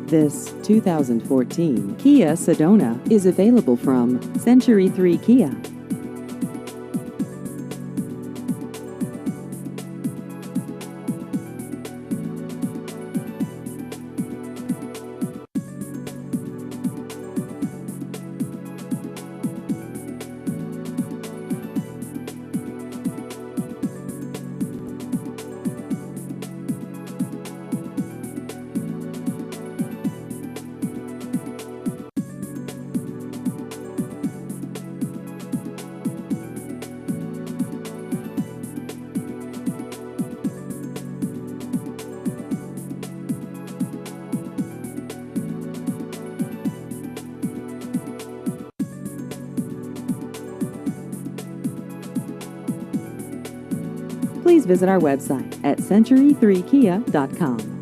This 2014 Kia Sedona is available from Century 3 Kia. Please visit our website at century3kia.com.